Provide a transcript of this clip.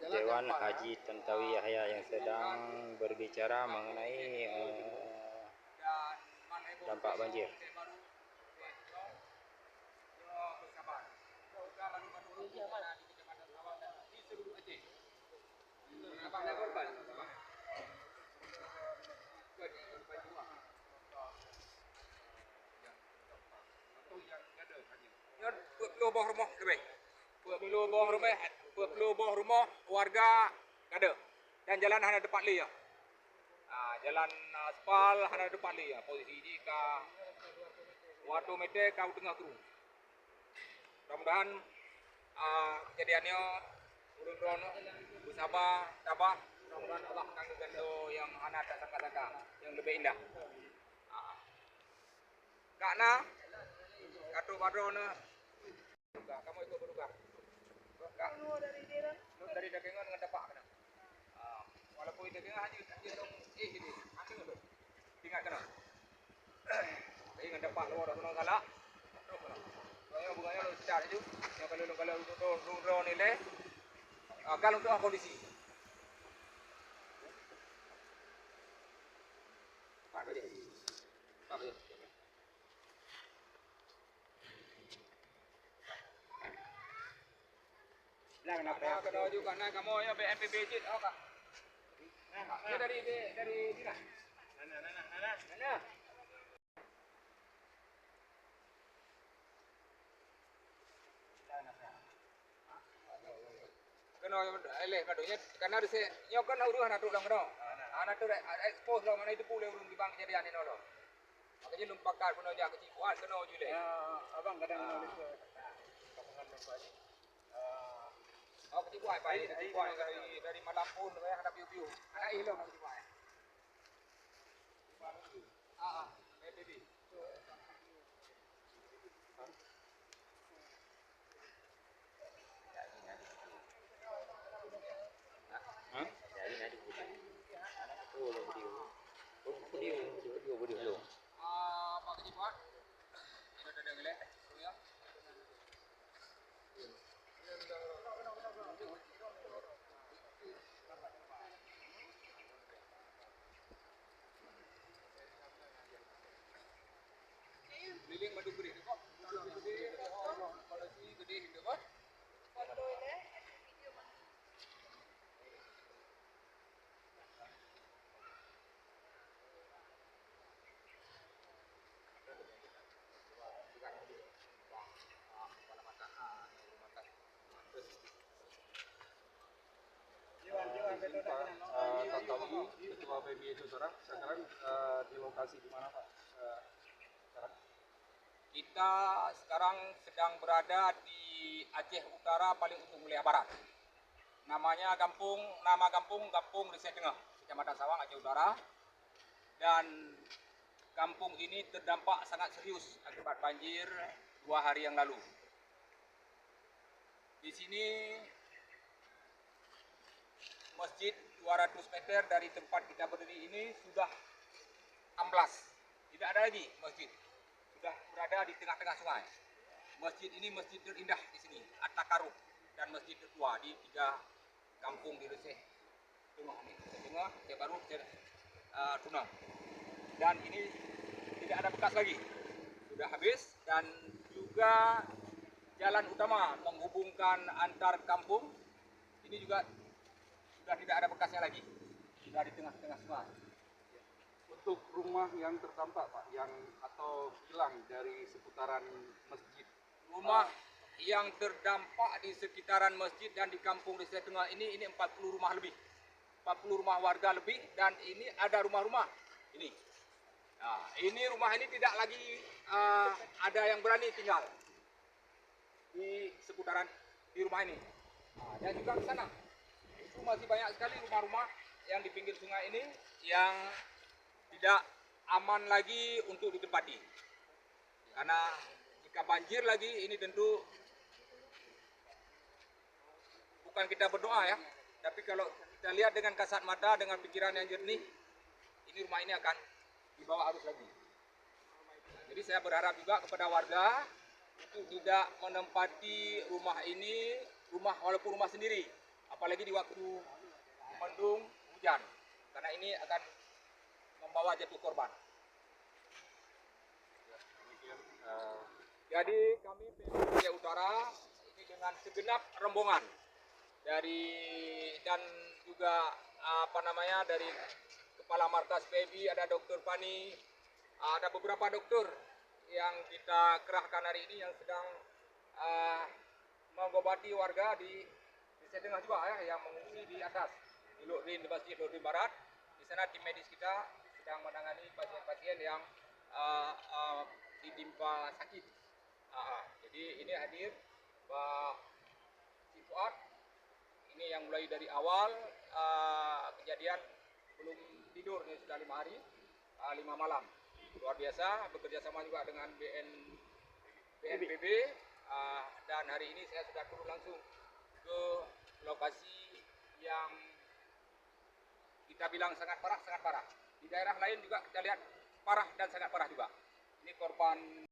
Dewan Haji Tantowi Yahya yang sedang berbicara mengenai dampak banjir. Pelubah rumah warga ada dan jalan hanya depan li ya. Jalan aspal hanya depan li ya. Posisi ini ke waktu meter kau tengah kerung. Mudah-mudahan kejadiannya urun-urun bersabar, tabah. Mudah-mudahan Allah akan gando yang hana tak sangka-sangka, yang lebih indah. Karena katu badrona kamu ikut berduga. Dari dagangan dengan dapak kena. Walaupun dagangan hanya dong ini hanya tu. Tinggal kena. Dengan dapak luar kena galak. Bunganya lu sedar itu. Yang kalau untuk nilai kalau untuk kondisi. Pak Budi. Kena juga nak kamu ya BNPB cit kak. Dia dari mana? Mana? Kena eleh kadonya karena ada nyokan urusan atur dong kena. Anak tu expose lah mana itu pula urung di bang kejadian ini loh. Makanya lumpakkan pun aja kecipuan kena jule. Abang kadang nulis kecipuan baik kecipuan dari malam pun ada piu-piu. Ada hilang kecipuan. PBB. Liling madu gede kok. Gede hidup kok. Tantowi, Ketua PMI Saudara, sekarang di lokasi di mana Pak? Kita sekarang sedang berada di Aceh Utara paling ujung wilayah barat. Nama kampung Risai Tengah, Kecamatan Sawang, Aceh Utara. Dan kampung ini terdampak sangat serius akibat banjir 2 hari yang lalu. Di sini masjid 200 meter dari tempat kita berdiri ini sudah amblas. Tidak ada lagi masjid. Sudah berada di tengah-tengah sungai. Masjid ini masjid terindah di sini, At-Takarub, dan masjid tertua di 3 kampung di Risai Tengah ini. Tengah, Aceh Baru, Tunang. Dan ini tidak ada bekas lagi. Sudah habis dan juga jalan utama menghubungkan antar kampung ini juga sudah tidak ada bekasnya lagi. Sudah di tengah-tengah sungai. Untuk rumah yang terdampak Pak, yang atau hilang dari seputaran masjid. Rumah yang terdampak di sekitaran masjid dan di kampung Risai Tengah ini 40 rumah lebih. 40 rumah warga lebih dan ini ada rumah-rumah. Ini. Nah, ini rumah ini tidak lagi ada yang berani tinggal di seputaran di rumah ini. Nah, dan juga ke sana. Itu masih banyak sekali rumah-rumah yang di pinggir sungai ini yang tidak aman lagi untuk ditempati. Karena jika banjir lagi ini tentu bukan kita berdoa ya, tapi kalau kita lihat dengan kasat mata, dengan pikiran yang jernih, ini rumah ini akan dibawa arus lagi. Jadi saya berharap juga kepada warga untuk tidak menempati rumah ini, walaupun rumah sendiri, apalagi di waktu mendung hujan, karena ini akan membawa jatuh korban. Jadi kami PPI Utara ini dengan segenap rombongan dan juga dari Kepala Markas PMI, ada Dr. Fani, ada beberapa dokter yang kita kerahkan hari ini yang sedang mengobati warga di Sedengah juga yang mengungsi di atas di Masjid Lodrin Barat. Di sana tim medis kita sedang menangani pasien-pasien yang ditimpa sakit. Jadi ini hadir Pak Fuad, ini yang mulai dari awal kejadian belum tidur, ini sudah 5 hari 5 malam, luar biasa, bekerja sama juga dengan BNPB, dan hari ini saya sudah turun langsung ke lokasi yang kita bilang sangat parah. Di daerah lain juga kita lihat parah dan sangat parah juga. Ini korban